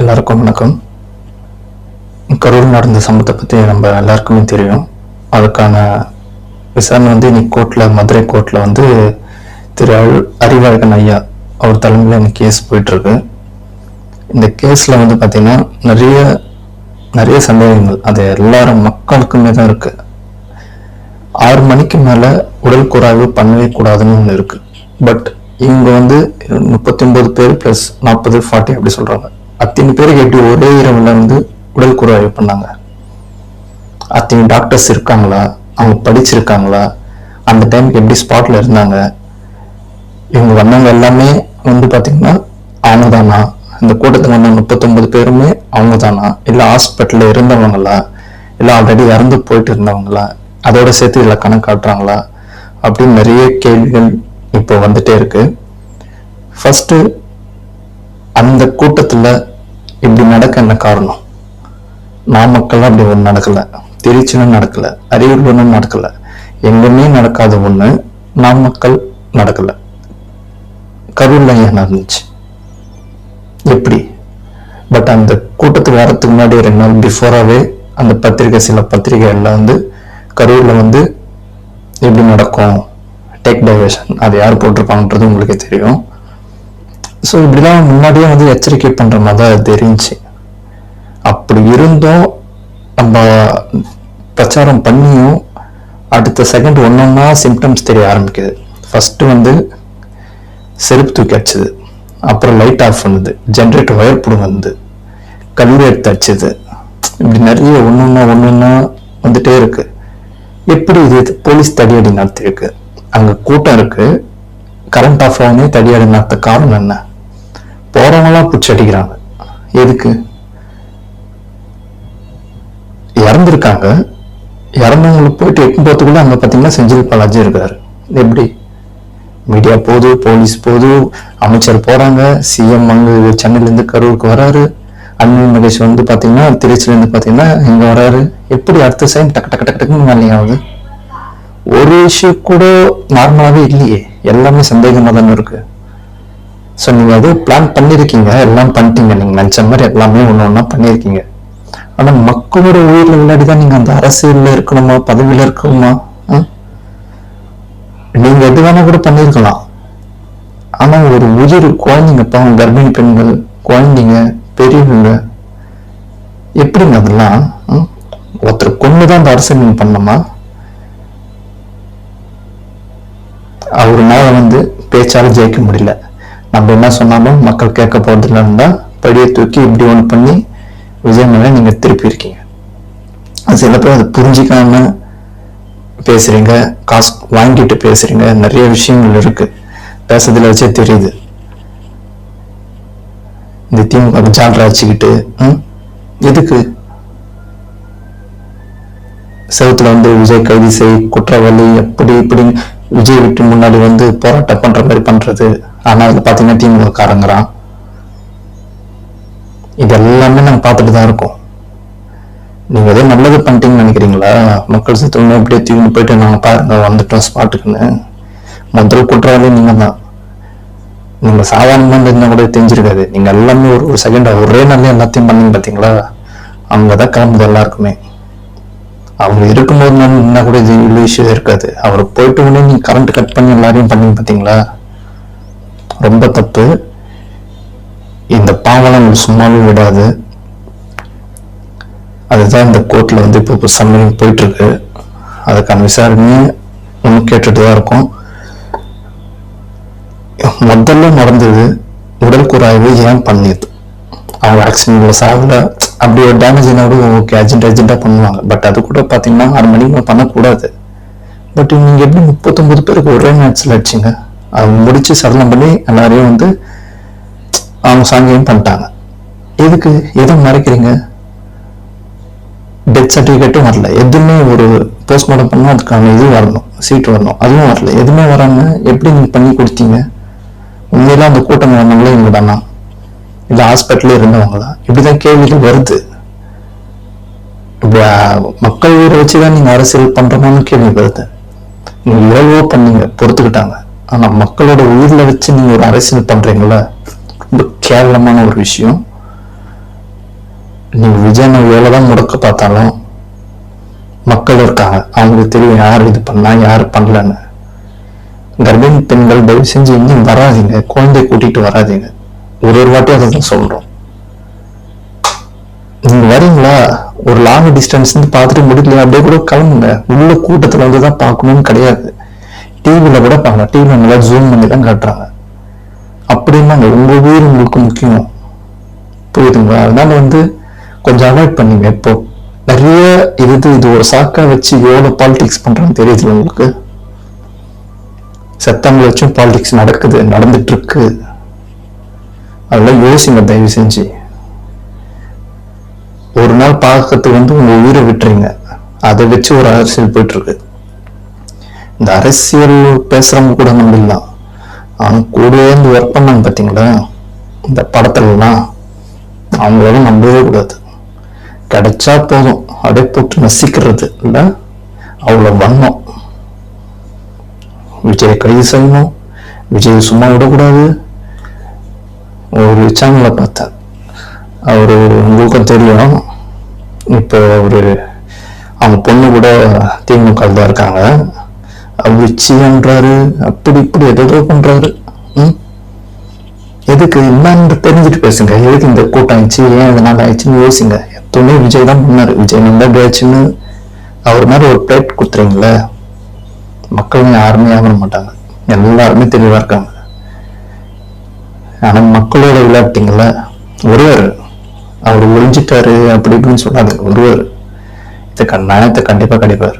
எல்லாருக்கும் வணக்கம். கரூர் நடந்த சம்பவத்தை பற்றி நம்ம எல்லாருக்குமே தெரியும். அதுக்கான விசாரணை இன்னைக்கு கோர்ட்டில், மதுரை கோர்ட்டில் திரு அறிவழகன் ஐயா அவர் தலைமையில் இந்த கேஸ் போயிட்டுருக்கு. இந்த கேஸில் பார்த்தீங்கன்னா நிறைய சந்தேகங்கள் அது எல்லாரும் மக்களுக்குமே தான் இருக்குது. 6 மணிக்கு மேலே உடல் குறைவு பண்ணவே கூடாதுன்னு ஒன்று இருக்குது. பட் இவங்க 39 பேர் ப்ளஸ் 40 40 அப்படி சொல்கிறாங்க. அத்தனை பேருக்கு எப்படி ஒரே இரவில் உடல் குறைவு பண்ணாங்க? அத்தனை டாக்டர்ஸ் இருக்காங்களா? அவங்க படிச்சிருக்காங்களா? அந்த டைமுக்கு எப்படி ஸ்பாட்ல இருந்தாங்க? இவங்க வந்தவங்க எல்லாமே பார்த்தீங்கன்னா அவங்க தானா? இந்த கூட்டத்துக்கு வந்த 39 பேருமே அவங்க தானா? இல்லை ஹாஸ்பிட்டலில் இருந்தவங்களா? இல்லை ஆல்ரெடி இறந்து போயிட்டு இருந்தவங்களா? அதோட சேர்த்து இதில் கணக்காட்டுறாங்களா? அப்படின்னு நிறைய கேள்விகள் இப்போ வந்துட்டே இருக்கு. ஃபர்ஸ்ட், அந்த கூட்டத்தில் இப்படி நடக்க என்ன காரணம்? நாமக்கல் அப்படி ஒன்று நடக்கல, திருச்சின்னு நடக்கல, அரியலூர் ஒன்று நடக்கல, எங்குமே நடக்காத ஒன்று நாமக்கல் நடக்கல, கரூர்ல ஏன் நடந்துச்சு? எப்படி? பட் அந்த கூட்டத்துக்கு வரத்துக்கு முன்னாடி 2 நாள் பிஃபோராகவே அந்த சில பத்திரிகை எல்லாம் கரூர்ல எப்படி நடக்கும், டேக் டைவர்ஷன், அது யார் போட்டிருப்பாங்கன்றது உங்களுக்கே தெரியும். ஸோ இப்படிலாம் முன்னாடியே எச்சரிக்கை பண்ற மாதிரி தான் தெரிஞ்சு. அப்படி இருந்தும் நம்ம பிரச்சாரம் பண்ணியும் அடுத்த செகண்ட் ஒன்னொன்னா சிம்டம்ஸ் தெரிய ஆரம்பிக்குது. ஃபர்ஸ்ட் செருப்பு தூக்கி அடிச்சது, அப்புறம் லைட் ஆஃப் பண்ணுது, ஜென்ரேட்டர் ஒயர் பிடுங்க கல்லூரி எடுத்து அடிச்சது, இப்படி நிறைய ஒன்னொன்னா வந்துட்டே இருக்கு. எப்படி இது போலீஸ் தடியடி நடத்திருக்கு? அங்க கூட்டம் இருக்கு, கரண்ட் ஆஃப் ஆகவே தடியடி நடத்த காரணம் என்ன? போறவங்களாம் பிடிச்சி அடிக்கிறாங்க. எதுக்கு? இறந்துருக்காங்க, இறந்தவங்களுக்கு போயிட்டு எட்டு போறதுக்குள்ள அங்க பாத்தீங்கன்னா செஞ்சில் பாலாஜி இருக்காரு. எப்படி? மீடியா போகுது, போலீஸ் போகுது, அமைச்சர் போறாங்க, சிஎம் சென்னையில இருந்து கரூருக்கு வராரு, அன்பில் மகேஷ் பாத்தீங்கன்னா திருச்சியில இருந்து பாத்தீங்கன்னா இங்க வராரு. எப்படி அடுத்த சைன் டக்கு டக்கு டக்கு டக்குன்னு வேலையாகுது? ஒரு விஷயம் கூட நார்மலாவே இல்லையே, எல்லாமே சந்தேகமா தானே இருக்கு. ஸோ நீங்க பிளான் பண்ணிருக்கீங்க, எல்லாம் பண்ணிட்டீங்க, நீங்க நினைச்ச மாதிரி எல்லாமே ஒண்ணு பண்ணிருக்கீங்க. ஆனா மக்களோட உயிரில் விளையாடிதான் நீங்க அந்த அரசியல்ல இருக்கணுமா, பதவியில இருக்கணுமா? நீங்க எது வேணா கூட பண்ணிருக்கலாம். ஆனா ஒரு உயிர், குழந்தைங்க, பாவம், கர்ப்பிணி பெண்கள், குழந்தைங்க, பெரியவங்க, எப்படிங்க அதெல்லாம்? ஒருத்தர் கொண்டுதான் அந்த அரசியல் பண்ணணுமா? அவருனால பேச்சால ஜெயிக்க முடியல. நம்ம என்ன சொன்னாலும் மக்கள் கேட்க போறதுல இருந்தா படியை தூக்கி இப்படி ஒன்று பண்ணி விஜய் மேல நீங்க திருப்பி இருக்கீங்க. சில பேர் அதை புரிஞ்சிக்காம பேசுறீங்க, காசு வாங்கிட்டு பேசுறீங்க, நிறைய விஷயங்கள் இருக்கு, பேசுறதுல வச்சே தெரியுது. இந்த திமுக ஜால்ரா வச்சுக்கிட்டு எதுக்கு? செவத்துல விஜய் கைது செய், குற்றவாளி, எப்படி இப்படி விஜய் விட்டு முன்னாடி போராட்டம் பண்ற மாதிரி பண்றது. ஆனா அதுல பாத்தீங்கன்னா திமுக காரங்கிறான். இது எல்லாமே நாங்க பார்த்துட்டு தான் இருக்கோம். நீங்க ஏதோ நல்லது பண்ணிட்டீங்கன்னு நினைக்கிறீங்களா? மக்கள் சுத்தம் அப்படியே தூக்கி போயிட்டு நாங்க பாருங்க வந்துட்டோம் ஸ்பாட்டுக்குன்னு. முதல் குற்றவாளி நீங்க தான். நீங்க சாதாரணமா இருந்தா கூட தெரிஞ்சிருக்காது. நீங்க எல்லாமே ஒரு செகண்ட் ஒரே நாள்ல எல்லாத்தையும் பண்ணீங்க பாத்தீங்களா? அவங்கதான் கிளம்புது எல்லாருக்குமே. அவங்க இருக்கும்போது நின்னா கூட இது இவ்வளவு இஷ்யூ இருக்காது. அவர் போயிட்டு உடனே நீங்க கரண்ட் கட் பண்ணி எல்லாரையும் பண்ணீங்க பாத்தீங்களா? ரொம்ப தப்பு. இந்த பாவம் சும்மாவே விடாது. அதுதான் இந்த கோர்ட்ல இப்போ சம்மன் போயிட்டு இருக்கு. அதுக்கான விசாரணையும் ஒன்னும் கேட்டுட்டு தான் இருக்கும். முதல்ல நடந்தது உடல் குறைவு ஏன் பண்ணியது? அவங்க ஆக்சிடென்ட்ல சாகல, அப்படி ஒரு டேமேஜ் கூட ஓகே, அர்ஜென்டா பண்ணுவாங்க. பட் அது கூட பாத்தீங்கன்னா 6 மணிக்கு பண்ணக்கூடாது. பட் நீங்க எப்படி 39 பேருக்கு ஒரே மேட்ச்ல அடிச்சிங்க? அவங்க முடிச்சு சடலம் பண்ணி எல்லாரையும் அவங்க சாங்கியம் பண்ணிட்டாங்க. எதுக்கு? எதை மறைக்கிறீங்க? டெத் சர்டிபிகேட்டும் வரல, எதுவுமே ஒரு போஸ்ட்மார்ட்டம் பண்ணா அதுக்கான இது வரணும், சீட் வரணும், அதுவும் வரல, எதுவுமே வராம எப்படி நீங்க பண்ணி கொடுத்தீங்க? உண்மையில அந்த கூட்டம் வந்தவங்களே இவங்க தானா, இல்ல ஹாஸ்பிட்டல்ல இருந்தவங்களா? இப்படிதான் கேள்விகள் வருது. மக்கள் உயிரை வச்சுதான் நீங்க அரசியல் பண்றோம்னு கேள்வி வருது. நீங்க எவ்வளவோ பண்ணீங்க, பொறுத்துக்கிட்டாங்க. ஆனா மக்களோட உயிரில வச்சு நீங்க ஒரு அரசியல் பண்றீங்களா? ரொம்ப கேவலமான ஒரு விஷயம். நீங்க விஜயனை எவ்வளவுதான் முடக்க பார்த்தாலும் மக்கள் இருக்காங்க, அவங்களுக்கு தெரியும் யார் இது பண்ணா யாரு பண்ணலன்னு. கர்ப்பிணி பெண்கள் தயவு செஞ்சு எங்கேயும் வராதிங்க, குழந்தை கூட்டிட்டு வராதிங்க. ஒரு வாட்டி அதை தான் சொல்றோம். நீங்க வரீங்களா, ஒரு லாங் டிஸ்டன்ஸ் பார்த்துட்டு முடியல அப்படியே கூட கிளம்புங்க. உள்ள கூட்டத்துல வந்துதான் பார்க்கணும்னு கிடையாது. டிவில கூட பார்க்கலாம், டிவில நல்லா ஜூம் பண்ணி தான் காட்டுறாங்க. அப்படின்னா உங்க உயிர் உங்களுக்கு முக்கியம், புரியுதுங்களா? அதனால கொஞ்சம் அவாய்ட் பண்ணீங்க. இப்போ நிறைய இது ஒரு சாக்கா வச்சு எவ்வளவு பாலிடிக்ஸ் பண்றான்னு தெரியுது உங்களுக்கு. செத்தவங்களை வச்சும் பாலிடிக்ஸ் நடந்துட்டு இருக்கு. அதெல்லாம் யோசிங்க தயவு செஞ்சு. ஒரு நாள் பார்க்கறதுக்கு உங்க உயிரை விட்டுறீங்க, அதை வச்சு ஒரு அரசியல் போயிட்டு இருக்கு. இந்த அரசியல் பேசுறவங்க கூட நம்பிடலாம், ஆனா கூடவே ஒர்க் பண்ணாங்க பாத்தீங்களா இந்த படத்துலலாம், அவங்களால நம்பவே கூடாது. கிடைச்சா போதும் அப்படியே போட்டு நசிக்கிறது இல்ல, அவ்வளவு வண்ணம். விஜய் கைது செய்யணும், விஜய் சும்மா விடக்கூடாது. ஒரு சேனலை பார்த்தேன், அவரு உங்களுக்கும் தெரியும், இப்போ அவங்க பொண்ணு கூட திமுக தான் இருக்காங்க, விச்சின்றாரு, அப்படி இப்படி எதோ பண்றாரு. எதுக்கு என்னன்னு தெரிஞ்சுட்டு பேசுங்க. எதுக்கு இந்த கூட்டம் ஆயிடுச்சு, ஏன் இதனால ஆயிடுச்சுன்னு யோசிங்க. எத்தனை விஜய் தான் பண்ணாரு, விஜய் நல்லா ஆச்சுன்னு அவர் மாதிரி ஒரு பிளேட் கொடுத்துறீங்களே, மக்கள் யாருமே ஏமாற மாட்டாங்க, எல்லாருமே தெளிவா இருக்காங்க. ஆனா மக்களோட விளையாட்டிங்கள ஒருவர் அவர் ஒழிஞ்சிட்டாரு அப்படி இப்படின்னு சொல்லாது. ஒருவர் நியாயத்தை கண்டிப்பா கிடைப்பாரு.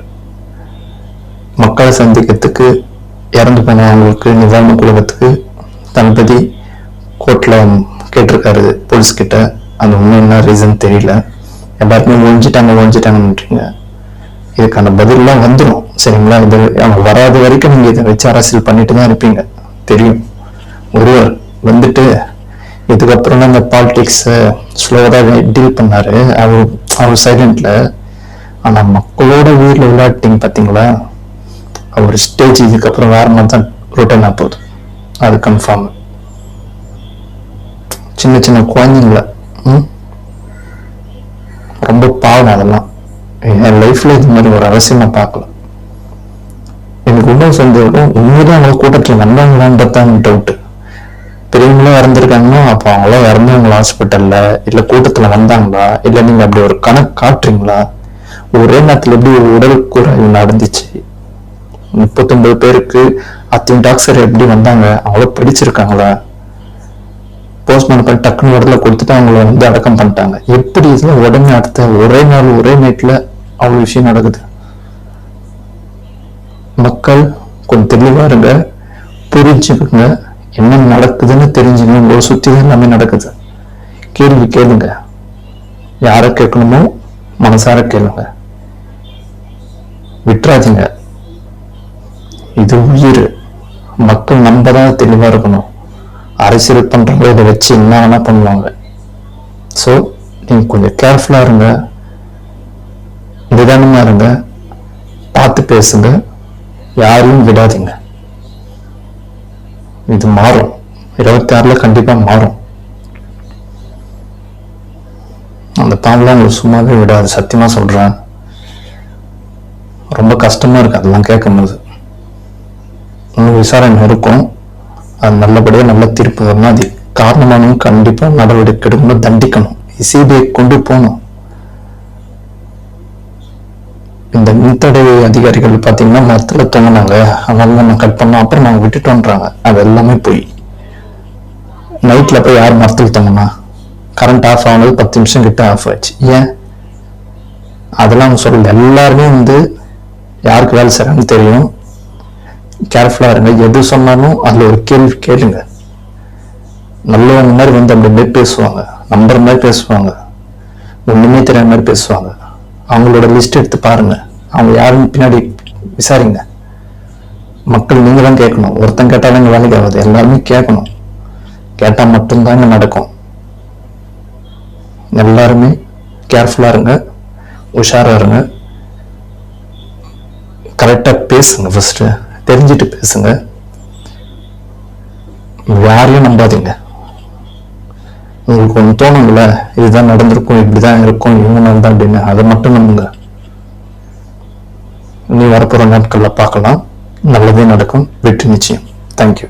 மக்களை சந்திக்கிறதுக்கு இறந்து போன அவங்களுக்கு நிவாரண குழுவத்துக்கு தளபதி கோர்ட்ல கேட்டிருக்காரு போலீஸ் கிட்ட. அந்த உண்மை என்ன ரீசன் தெரியல, எல்லாருமே ஒழிஞ்சிட்டாங்கன்றீங்க. இதுக்கான பதிலாம் வந்துடும் சரிங்களா? இது அவங்க வராத வரைக்கும் நீங்க இதை வச்சு அரசியல் பண்ணிட்டு தான் இருப்பீங்க, தெரியும். ஒருவர் இதுக்கப்புறம் அந்த பாலிடிக்ஸ் ஸ்லோவா டீல் பண்ணாரு அவர் சைலண்ட்ல. ஆனா மக்களோட உயிர்ல விளையாட்டிங்க பாத்தீங்களா, அவர் ஸ்டேஜ் இதுக்கப்புறம் வேற மாதிரி தான் ரொட்டேன் ஆகுது, அது கன்ஃபார்ம். சின்ன சின்ன குழந்தைங்கள ரொம்ப பாவம். அதெல்லாம் என் லைஃப்ல இது மாதிரி ஒரு அவசியம் நான் பார்க்கல. எனக்கு இன்னும் சந்தேகம், உண்மைதான் அவங்க கூட்டத்தில் வந்தாங்களான்றதான் டவுட். பெரியவங்களும் இறந்துருக்காங்கன்னா அப்போ அவங்களாம் இறந்தவங்களா ஹாஸ்பிட்டல்ல, இல்ல கூட்டத்துல வந்தாங்களா, இல்ல நீங்க அப்படி ஒரு கணக்கு காட்டுறீங்களா? ஒரே நேரத்துல எப்படி ஒரு உடல் குறைவு நடந்துச்சு? 39 பேருக்கு அத்தனை டாக்டர் எப்படி வந்தாங்க? அவங்கள படிச்சிருக்காங்களா? போஸ்ட்மார்ட்டம் பண்ணி டக்குனு இடத்துல கொடுத்துட்டு அவங்கள அடக்கம் பண்ணிட்டாங்க. எப்படி இதுல உடனே அடுத்த ஒரே நாள் ஒரே நைட்ல அவ்வளவு விஷயம் நடக்குது? மக்கள் கொஞ்சம் தெளிவா இருங்க, புரிஞ்சுக்குங்க, என்ன நடக்குதுன்னு தெரிஞ்சுங்க. உங்களை சுத்தி தான் எல்லாமே நடக்குது. கேள்வி கேளுங்க, யார கேட்கணுமோ மனசார கேளுங்க, விட்டுறாதீங்க. இது உயிர், மக்கள் நம்பதான் தெளிவா இருக்கணும். அரசியல் பண்றவங்க இதை வச்சு என்ன வேணா பண்ணுவாங்க. ஸோ நீங்க கொஞ்சம் கேர்ஃபுல்லா இருங்க, நிதானமா இருங்க, பார்த்து பேசுங்க, யாரையும் விடாதீங்க. இது மாறும், 26ல கண்டிப்பா மாறும். அந்த பாம்பெல்லாம் உங்களுக்கு சும்மாவே விடாது, சத்தியமா சொல்றேன். ரொம்ப கஷ்டமா இருக்கு அதெல்லாம் கேட்கும்போது. இன்னும் விசாரணை இருக்கும், அது நல்லபடியா நல்ல தீர்ப்பு வரணும். அது காரணமானவங்க கண்டிப்பா நடவடிக்கை எடுக்கணும், தண்டிக்கணும், சிபிஐ கொண்டு போகணும். இந்த மின்தடை அதிகாரிகள் பாத்தீங்கன்னா மரத்துல தொங்கினாங்க, அதனால நம்ம கட் பண்ணோம், அப்புறம் நாங்க விட்டுட்டோன்றாங்க. அது எல்லாமே போய் நைட்ல போய் யார் மரத்தில் தொங்கினா? கரண்ட் ஆஃப் ஆனது 10 நிமிஷம் கிட்ட ஆஃப் ஆச்சு. ஏன்? அதெல்லாம் அவங்க சொல்லல. எல்லாருமே யாருக்கு வேலை செய்யறாங்கன்னு தெரியும். கேர்ஃபுல்லா இருங்க. எது சொன்னாலும் அதுல ஒரு கேள்வி கேளுங்க. நல்லவங்க மாதிரி அப்படியே பேசுவாங்க, நம்புற மாதிரி பேசுவாங்க, ஒண்ணுமே தெரியாத மாதிரி பேசுவாங்க. அவங்களோட லிஸ்ட் எடுத்து பாருங்க, அவங்க யாருன்னு பின்னாடி விசாரிங்க. மக்கள் நீங்க தான் கேட்கணும். ஒருத்தன் கேட்டாலும் இங்க வேலைக்கு ஆகாது, எல்லாருமே கேட்கணும். கேட்டா மட்டும்தான் இங்க நடக்கும். எல்லாருமே கேர்ஃபுல்லா இருங்க, உஷாரா இருங்க, கரெக்டா பேசுங்க. ஃபர்ஸ்ட் தெரிஞ்சுட்டு பேசுங்க, யாரையும் நம்பாதீங்க. உங்களுக்கு ஒன்று தோணுங்கள, இதுதான் நடந்திருக்கும், இப்படிதான் இருக்கும், இவங்க தான் அப்படின்னு, அதை மட்டும் நம்புங்க. நீ வரப்போற நாட்கள்ல பார்க்கலாம். நல்லதே நடக்கும். வெற்றி நிச்சயம். தேங்க்யூ.